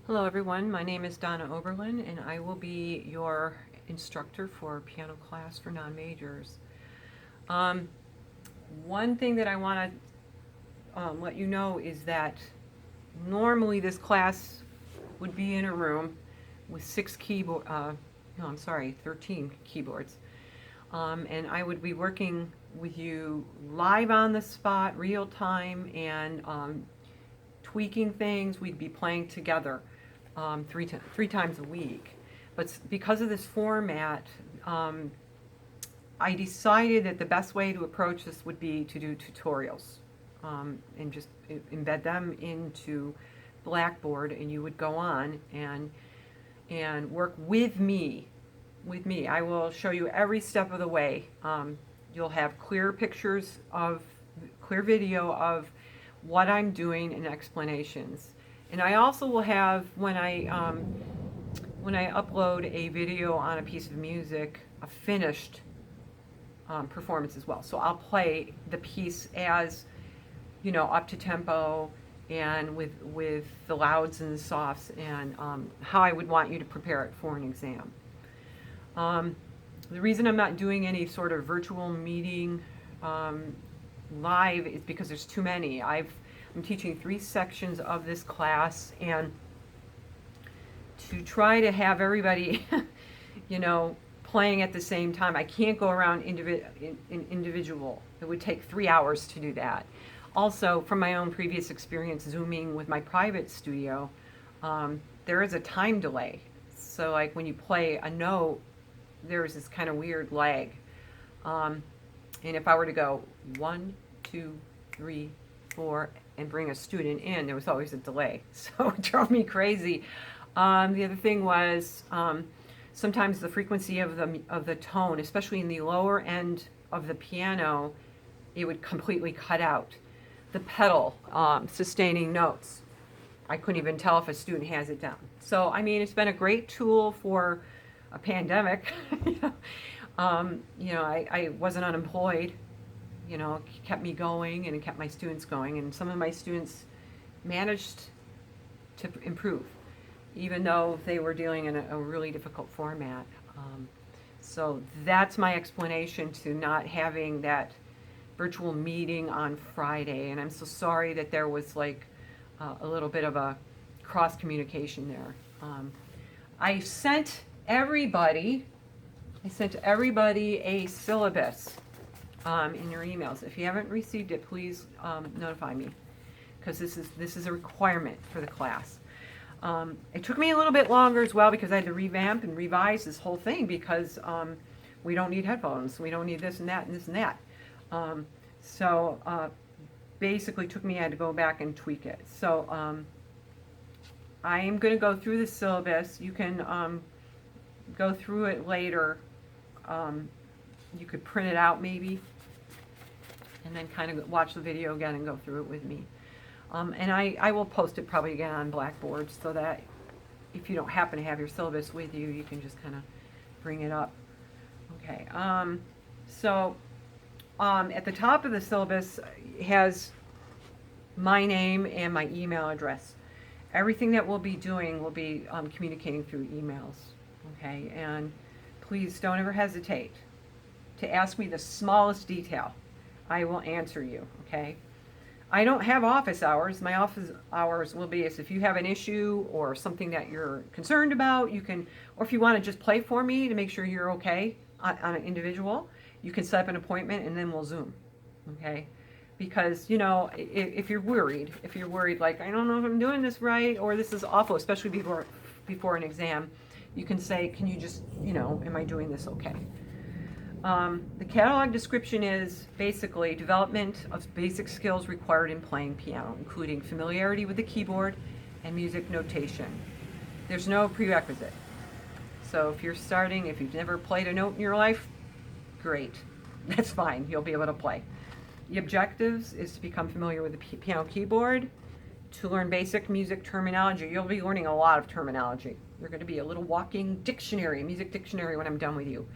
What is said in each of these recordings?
Hello everyone, my name is Donna Oberlin and I will be your instructor for piano class for non-majors. Um, One thing that I want to let you know is that normally this class would be in a room with 13 keyboards. And I would be working with you live on the spot, real time, and tweaking things. We'd be playing together three times a week. But because of this format, I decided that the best way to approach this would be to do tutorials and just embed them into Blackboard, and you would go on and work with me. With me, I will show you every step of the way. You'll have clear pictures of, clear video of what I'm doing and explanations. And I also will have, when I upload a video on a piece of music, a finished performance as well. So I'll play the piece as, up to tempo and with the louds and the softs, and how I would want you to prepare it for an exam. The reason I'm not doing any sort of virtual meeting live is because there's too many. I'm teaching 3 sections of this class, and to try to have everybody, playing at the same time, I can't go around individual. It would take 3 hours to do that. Also, from my own previous experience Zooming with my private studio, there is a time delay. So like when you play a note, there's this kind of weird lag. And if I were to go 1, 2, 3, 4, and bring a student in, there was always a delay. So it drove me crazy. The other thing was sometimes the frequency of the tone, especially in the lower end of the piano, it would completely cut out. The pedal sustaining notes, I couldn't even tell if a student has it down. So I mean, it's been a great tool for a pandemic. I wasn't unemployed. It kept me going, and it kept my students going, and some of my students managed to improve, even though they were dealing in a really difficult format. So that's my explanation to not having that virtual meeting on Friday, and I'm so sorry that there was like a little bit of a cross communication there. I sent everybody a syllabus in your emails. If you haven't received it, please notify me, because this is a requirement for the class. It took me a little bit longer as well because I had to revamp and revise this whole thing, because we don't need headphones, we don't need this and that and this and that. Basically took me, I had to go back and tweak it. So I am going to go through the syllabus. You can go through it later. You could print it out maybe, and then kind of watch the video again and go through it with me. And I will post it probably again on Blackboard, so that if you don't happen to have your syllabus with you, you can just kind of bring it up. Okay, at the top of the syllabus has my name and my email address. Everything that we'll be doing will be communicating through emails, okay? And please don't ever hesitate to ask me the smallest detail. I will answer you, okay? I don't have office hours. My office hours will be if you have an issue or something that you're concerned about, you can, or if you want to just play for me to make sure you're okay on an individual, you can set up an appointment and then we'll Zoom, okay? Because, if you're worried like, I don't know if I'm doing this right, or this is awful, especially before an exam, you can say, can you just, am I doing this okay? The catalog description is basically development of basic skills required in playing piano, including familiarity with the keyboard and music notation. There's no prerequisite. So if you've never played a note in your life, great. That's fine. You'll be able to play. The objectives is to become familiar with the piano keyboard, to learn basic music terminology. You'll be learning a lot of terminology. You're going to be a little walking dictionary, music dictionary when I'm done with you.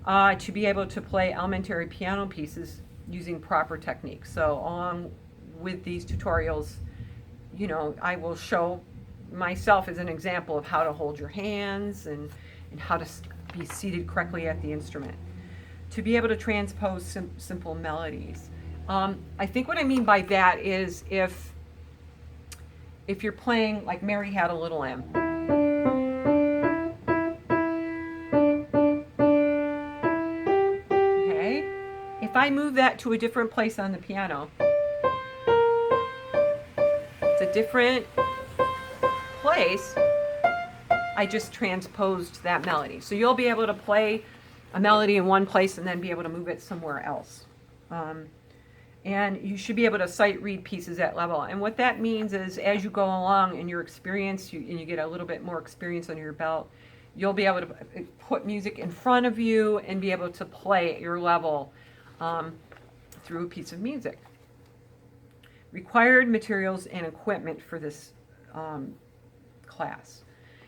To be able to play elementary piano pieces using proper techniques. So along with these tutorials, I will show myself as an example of how to hold your hands and how to be seated correctly at the instrument. To be able to transpose simple melodies. I think what I mean by that is if you're playing, like Mary Had a Little Lamb. Okay? If I move that to a different place on the piano, it's a different place. I just transposed that melody. So you'll be able to play a melody in one place and then be able to move it somewhere else. And you should be able to sight read pieces at level. And what that means is as you go along in your experience, and you get a little bit more experience under your belt, you'll be able to put music in front of you and be able to play at your level through a piece of music. Required materials and equipment for this class.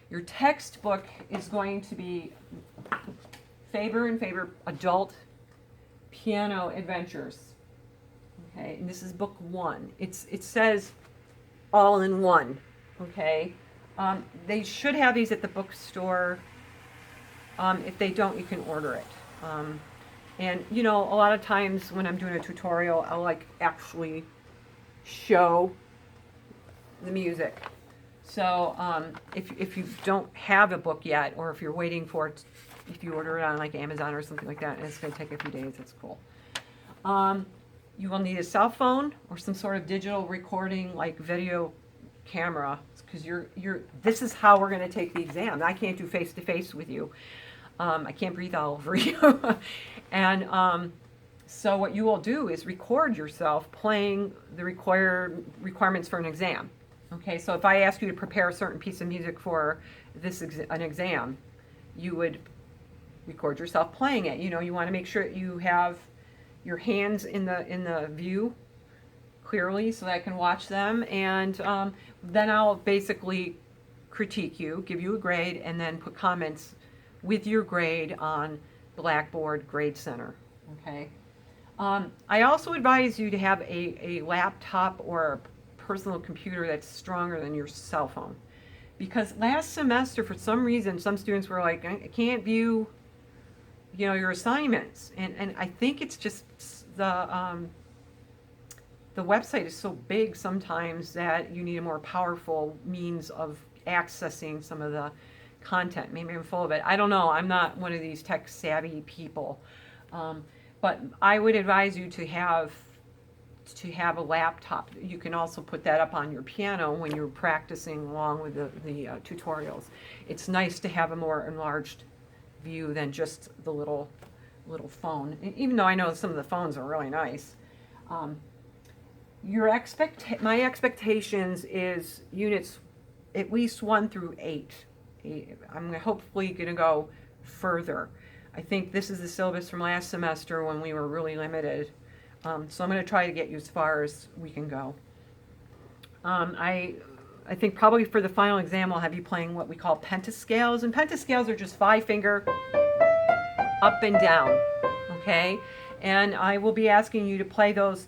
Your textbook is going to be Faber and Faber Adult Piano Adventures. Okay, and this is book 1. It says all in one. Okay, they should have these at the bookstore. If they don't, you can order it. And you know, a lot of times when I'm doing a tutorial, I'll like actually show the music. So if you don't have a book yet, or if you're waiting for it, if you order it on like Amazon or something like that, and it's going to take a few days, that's cool. You will need a cell phone or some sort of digital recording, like video camera, because this is how we're going to take the exam. I can't do face-to-face with you. I can't breathe all over you. And so what you will do is record yourself playing the requirements for an exam. Okay, so if I ask you to prepare a certain piece of music for an exam, you would record yourself playing it. You know, you want to make sure you have your hands in the view clearly so that I can watch them, and then I'll basically critique you, give you a grade, and then put comments with your grade on Blackboard Grade Center. Okay. I also advise you to have a laptop or a personal computer that's stronger than your cell phone, because last semester for some reason some students were like, I can't view, you know, your assignments, and I think it's just the website is so big sometimes that you need a more powerful means of accessing some of the content. Maybe I'm full of it. I don't know. I'm not one of these tech savvy people, but I would advise you to have a laptop. You can also put that up on your piano when you're practicing along with the tutorials. It's nice to have a more enlarged view than just the little phone. And even though I know some of the phones are really nice, my expectations is units at least 1 through 8. I'm hopefully going to go further. I think this is the syllabus from last semester when we were really limited. So I'm going to try to get you as far as we can go. I think probably for the final exam I'll have you playing what we call pentascales, and pentascales are just 5-finger up and down, okay? And I will be asking you to play those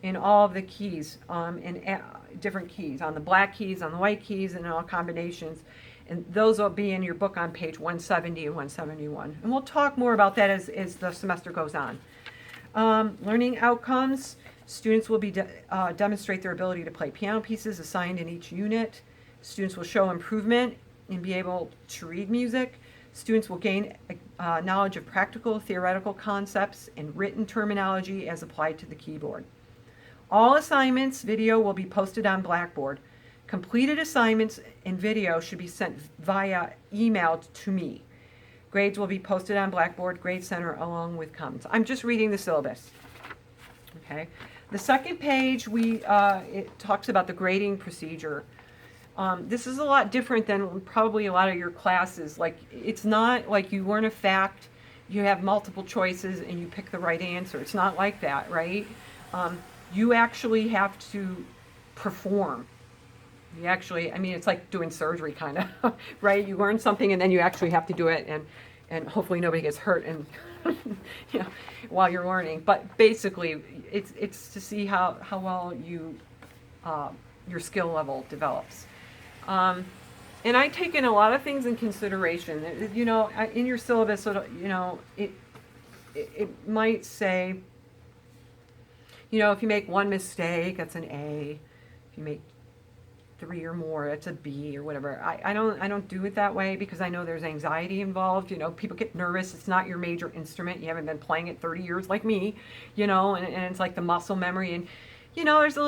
in all of the keys, in different keys, on the black keys, on the white keys, and all combinations. And those will be in your book on page 170 and 171. And we'll talk more about that as the semester goes on. Learning outcomes. Students will demonstrate their ability to play piano pieces assigned in each unit. Students will show improvement and be able to read music. Students will gain knowledge of practical theoretical concepts and written terminology as applied to the keyboard. All assignments video will be posted on Blackboard. Completed assignments and video should be sent via email to me. Grades will be posted on Blackboard Grade Center along with comments. I'm just reading the syllabus. Okay. The second page, it talks about the grading procedure. This is a lot different than probably a lot of your classes. Like, it's not like you learn a fact, you have multiple choices, and you pick the right answer. It's not like that, right? You actually have to perform. You actually, I mean, it's like doing surgery kind of, right? You learn something and then you actually have to do it, and hopefully nobody gets hurt and you know, while you're learning. But basically, it's to see how well your skill level develops. And I take in a lot of things in consideration. You know, in your syllabus, you know, it might say, you know, if you make one mistake, that's an A. If you make 3 or more, it's a B or whatever. I don't do it that way because I know there's anxiety involved. You know, people get nervous. It's not your major instrument. You haven't been playing it 30 years like me, you know, and it's like the muscle memory. And you know, there's a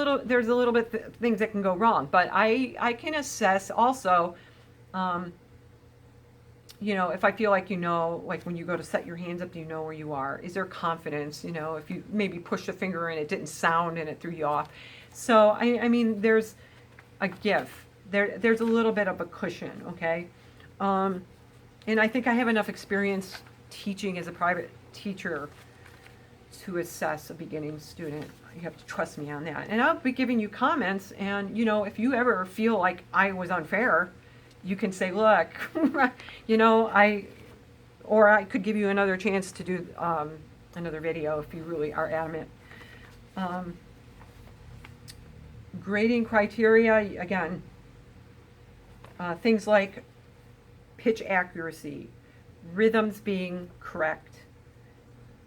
little bit things that can go wrong, but I can assess also, you know, if I feel like, you know, like when you go to set your hands up, do you know where you are? Is there confidence? You know, if you maybe pushed a finger and it didn't sound and it threw you off. So I mean, there's a give. There's a little bit of a cushion, okay? And I think I have enough experience teaching as a private teacher to assess a beginning student. You have to trust me on that. And I'll be giving you comments, and you know, if you ever feel like I was unfair, you can say, look, you know, or I could give you another chance to do another video if you really are adamant. Grading criteria, again, things like pitch accuracy, rhythms being correct,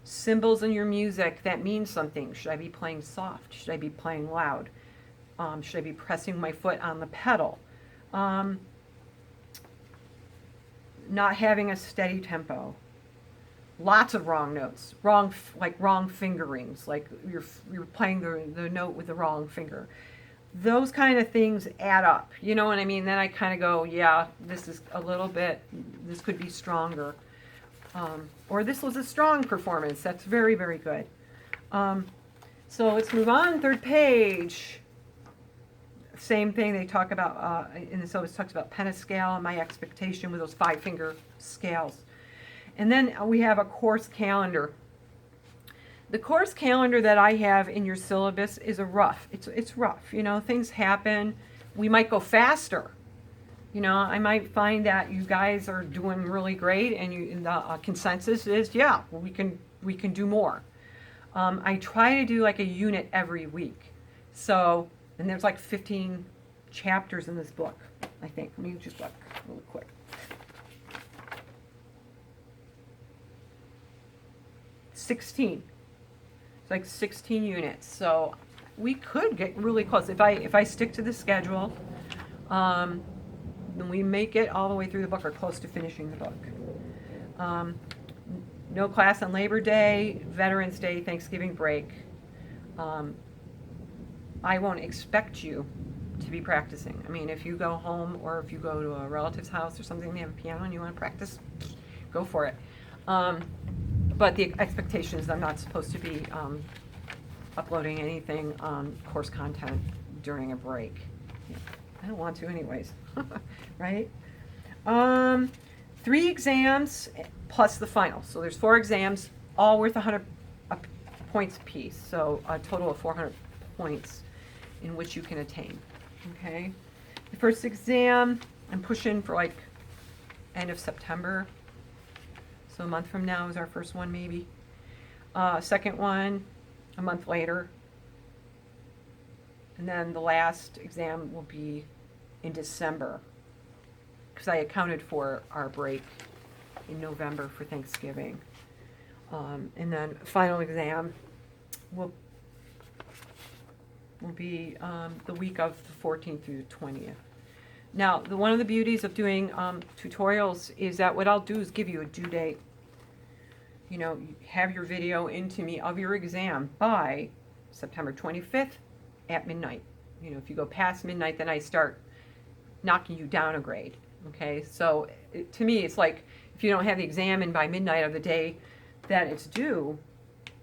symbols in your music that mean something. Should I be playing soft? Should I be playing loud? Should I be pressing my foot on the pedal? Not having a steady tempo. Lots of wrong notes. Wrong fingerings. Like you're playing the note with the wrong finger. Those kind of things add up. You know what I mean? Then I kind of go, yeah, this is a little bit, this could be stronger. Or this was a strong performance. That's very, very good. So let's move on. Third page. Same thing they talk about in the syllabus, talks about pentascale and my expectation with those 5-finger scales. And then we have a course calendar. The course calendar that I have in your syllabus is a rough. It's rough. You know, things happen. We might go faster. You know, I might find that you guys are doing really great, and the consensus is, yeah, we can do more. I try to do like a unit every week. So, and there's like 15 chapters in this book, I think. Let me just look really quick. It's like 16 units. So we could get really close if I stick to the schedule. Then we make it all the way through the book or close to finishing the book. No class on Labor Day, Veterans Day, Thanksgiving break. I won't expect you to be practicing. I mean, if you go home or if you go to a relative's house or something, they have a piano and you want to practice, go for it. But the expectation is I'm not supposed to be uploading anything on course content during a break. I don't want to anyways, right? 3 exams plus the final. So there's 4 exams, all worth 100 points apiece. So a total of 400 points in which you can attain, okay? The first exam, I'm pushing for like end of September. So a month from now is our first one maybe. Second one, a month later. And then the last exam will be in December, because I accounted for our break in November for Thanksgiving. And then final exam will be the week of the 14th through the 20th. Now, one of the beauties of doing tutorials is that what I'll do is give you a due date. You know, you have your video into me of your exam by September 25th at midnight. You know, if you go past midnight, then I start knocking you down a grade. Okay, so to me, it's like if you don't have the exam in by midnight of the day that it's due,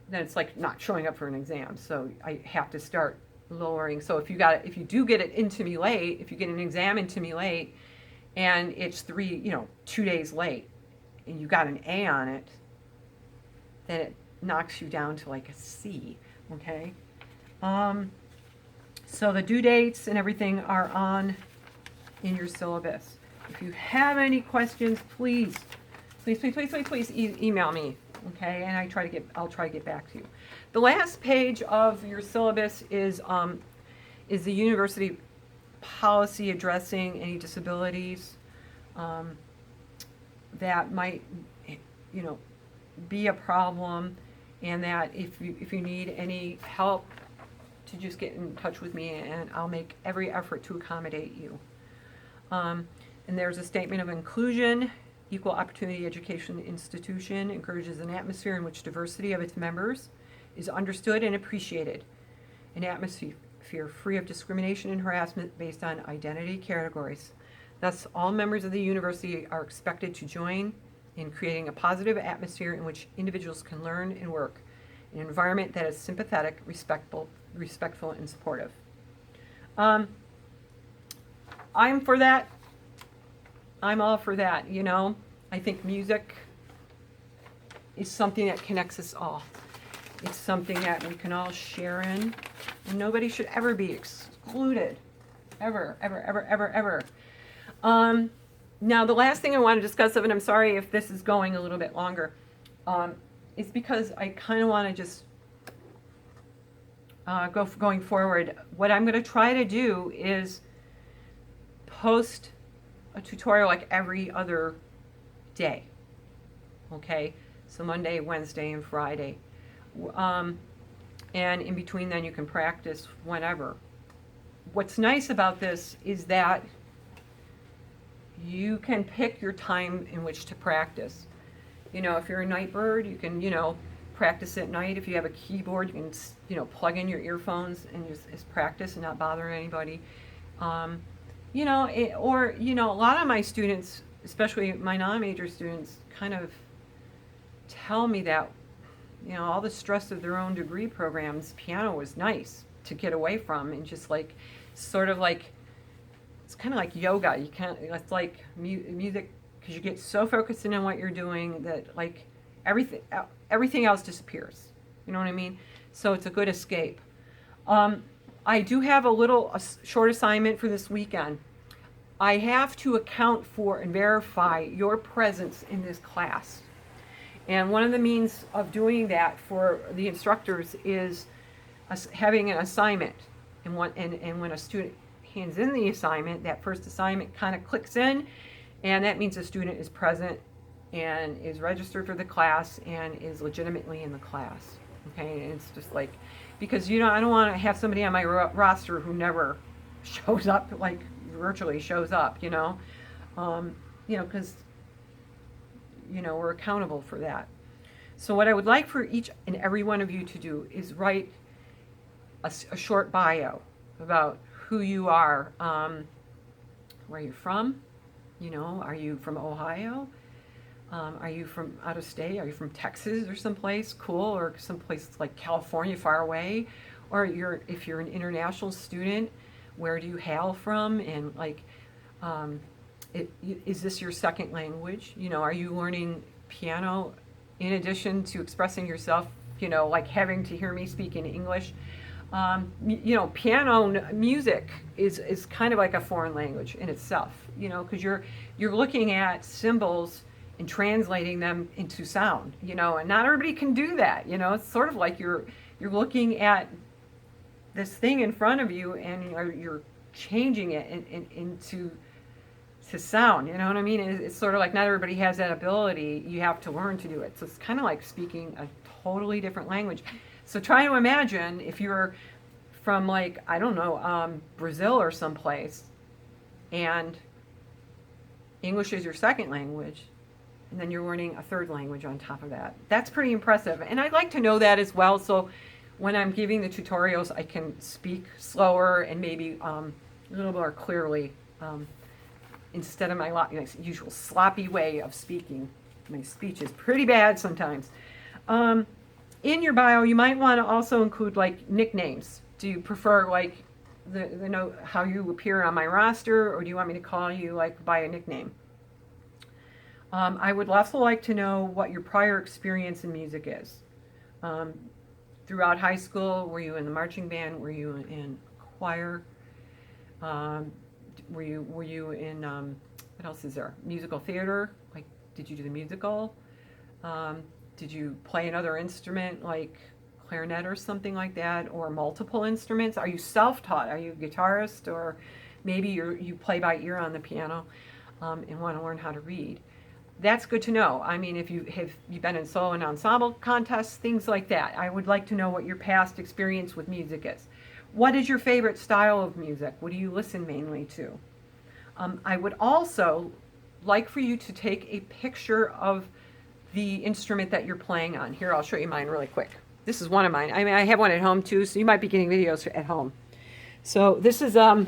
then it's like not showing up for an exam. So I have to start lowering. So if you do get it into me late, if you get an exam into me late, and it's 2 days late, and you got an A on it, then it knocks you down to like a C. Okay. So the due dates and everything are on in your syllabus. If you have any questions, please email me, okay? And I'll try to get back to you. The last page of your syllabus is the university policy addressing any disabilities that might, be a problem, and that if you need any help, to just get in touch with me, and I'll make every effort to accommodate you. And there's a statement of inclusion. Equal opportunity education institution encourages an atmosphere in which diversity of its members is understood and appreciated. An atmosphere free of discrimination and harassment based on identity categories. Thus, all members of the university are expected to join in creating a positive atmosphere in which individuals can learn and work in an environment that is sympathetic, respectful, and supportive. I'm for that. I'm all for that, I think music is something that connects us all. It's something that we can all share in, and nobody should ever be excluded. Ever, ever, ever, ever, ever. Now, the last thing I want to discuss, and I'm sorry if this is going a little bit longer, is because I kind of want to just going forward. What I'm going to try to do is post a tutorial like every other day. Okay? So Monday, Wednesday, and Friday. And in between then you can practice whenever. What's nice about this is that you can pick your time in which to practice. If you're a night bird, you can, practice at night. If you have a keyboard, you can, plug in your earphones and just practice and not bother anybody. A lot of my students, especially my non-major students, kind of tell me that, all the stress of their own degree programs, piano was nice to get away from, and just like, sort of like, it's kind of like yoga. You can't, it's like music, because you get so focused in on what you're doing that like everything else disappears. You know what I mean? So it's a good escape. I do have a short assignment for this weekend. I have to account for and verify your presence in this class. And one of the means of doing that for the instructors is having an assignment. And when a student hands in the assignment, that first assignment kind of clicks in, and that means the student is present and is registered for the class and is legitimately in the class. Okay, and it's just like, because I don't want to have somebody on my roster who never shows up, like virtually shows up, because we're accountable for that. So what I would like for each and every one of you to do is write a short bio about who you are, where you're from, are you from Ohio? Are you from out of state? Are you from Texas or someplace cool, or someplace like California far away? Or if you're an international student, where do you hail from? And like, is this your second language? Are you learning piano in addition to expressing yourself, like having to hear me speak in English? Piano music is kind of like a foreign language in itself, because you're looking at symbols and translating them into sound, and not everybody can do that. It's sort of like you're looking at this thing in front of you and you're changing it into sound. You know what I mean? It's sort of like not everybody has that ability. You have to learn to do it. So it's kind of like speaking a totally different language. So try to imagine if you're from like, I don't know, Brazil or someplace, and English is your second language, and then you're learning a third language on top of that. That's pretty impressive. And I'd like to know that as well, so when I'm giving the tutorials, I can speak slower and maybe a little more clearly, instead of my usual sloppy way of speaking. My speech is pretty bad sometimes. In your bio, you might want to also include like nicknames. Do you prefer like the note how you appear on my roster, or do you want me to call you like by a nickname? I would also like to know what your prior experience in music is. Throughout high school, were you in the marching band? Were you in choir? Were you in what else is there? Musical theater? Like, did you do the musical? Did you play another instrument like clarinet or something like that, or multiple instruments? Are you self-taught? Are you a guitarist or Maybe you play by ear on the piano and want to learn how to read. That's good to know. I mean, if you've been in solo and ensemble contests, things like that. I would like to know what your past experience with music is. What is your favorite style of music? What do you listen mainly to? I would also like for you to take a picture of the instrument that you're playing on. Here, I'll show you mine really quick. This is one of mine. I mean, I have one at home too, so you might be getting videos at home. So this is a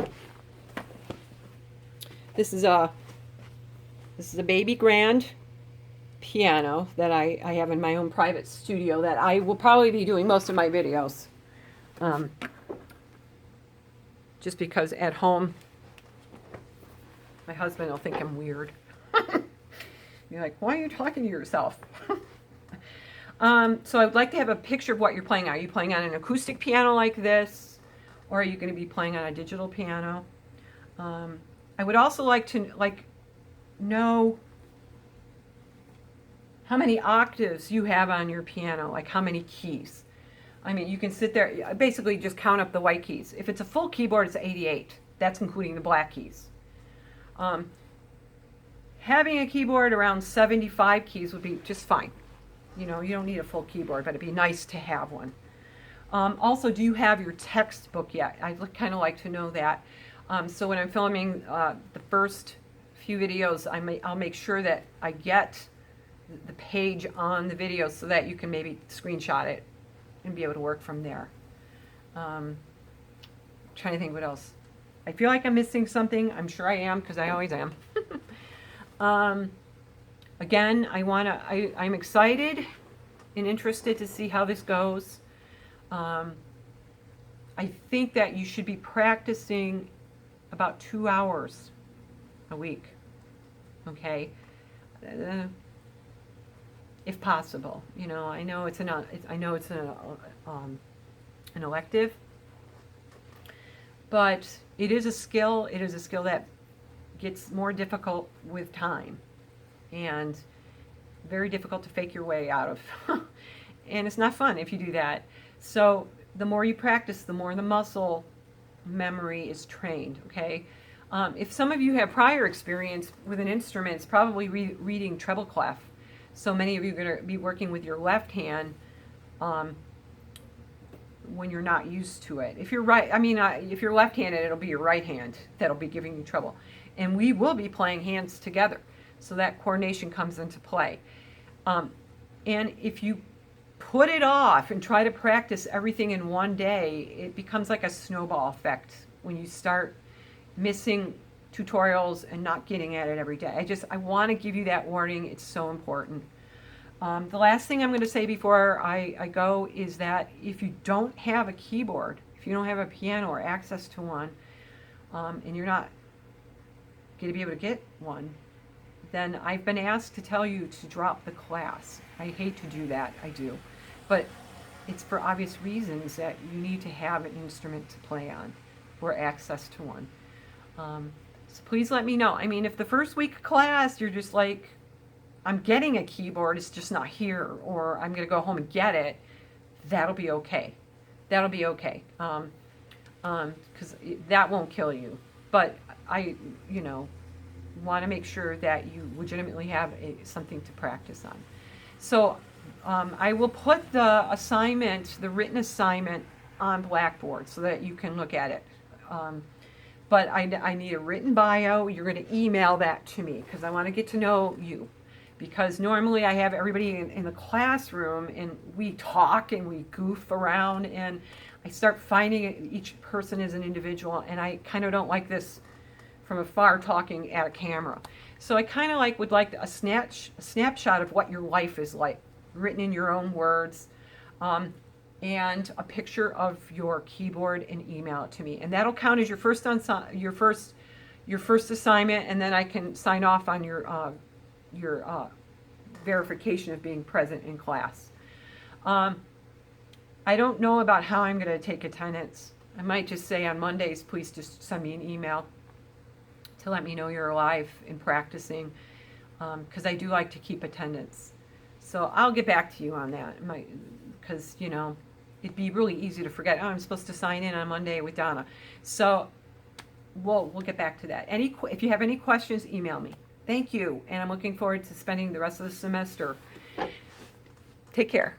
baby grand piano that I have in my own private studio that I will probably be doing most of my videos. Just because at home, my husband will think I'm weird. You're like, why are you talking to yourself? So I'd like to have a picture of what you're playing on. Are you playing on an acoustic piano like this? Or are you going to be playing on a digital piano? I would also like to know how many octaves you have on your piano, like how many keys. I mean, you can sit there, basically just count up the white keys. If it's a full keyboard, it's 88. That's including the black keys. Having a keyboard around 75 keys would be just fine. You know, you don't need a full keyboard, but it'd be nice to have one. Also, do you have your textbook yet? I'd kind of like to know that. So when I'm filming the first few videos, I'll make sure that I get the page on the video so that you can maybe screenshot it and be able to work from there. Trying to think what else. I feel like I'm missing something. I'm sure I am, because I always am. Again, I'm excited and interested to see how this goes. I think that you should be practicing about 2 hours a week. Okay, if possible. You know, I know it's an elective, but it is a skill. It is a skill that gets more difficult with time, and very difficult to fake your way out of. And it's not fun if you do that. So the more you practice, the more the muscle memory is trained. Okay. If some of you have prior experience with an instrument, it's probably reading treble clef. So many of you are going to be working with your left hand when you're not used to it. If you're if you're left-handed, it'll be your right hand that'll be giving you trouble. And we will be playing hands together, so that coordination comes into play. And if you put it off and try to practice everything in one day, it becomes like a snowball effect when you start missing tutorials and not getting at it every day. I want to give you that warning. It's so important. The last thing I'm going to say before I go is that if you don't have a keyboard, if you don't have a piano or access to one, and you're not going to be able to get one, then I've been asked to tell you to drop the class. I hate to do that, I do. But it's for obvious reasons that you need to have an instrument to play on or access to one. So please let me know. I mean, if the first week of class you're just like, I'm getting a keyboard, it's just not here, or I'm going to go home and get it, that'll be okay. That'll be okay. Because that won't kill you. But I, want to make sure that you legitimately have something to practice on. So I will put the assignment, the written assignment, on Blackboard so that you can look at it. But I need a written bio. You're going to email that to me because I want to get to know you. Because normally I have everybody in the classroom and we talk and we goof around and I start finding each person as an individual, and I kind of don't like this from afar talking at a camera. So I kind of would like a snapshot of what your life is like, written in your own words, and a picture of your keyboard, and email it to me. And that'll count as your first assignment, and then I can sign off on your verification of being present in class. I don't know about how I'm going to take attendance. I might just say on Mondays, please just send me an email to let me know you're alive and practicing, because I do like to keep attendance. So I'll get back to you on that, because, it'd be really easy to forget, I'm supposed to sign in on Monday with Donna. So we'll get back to that. If you have any questions, email me. Thank you, and I'm looking forward to spending the rest of the semester. Take care.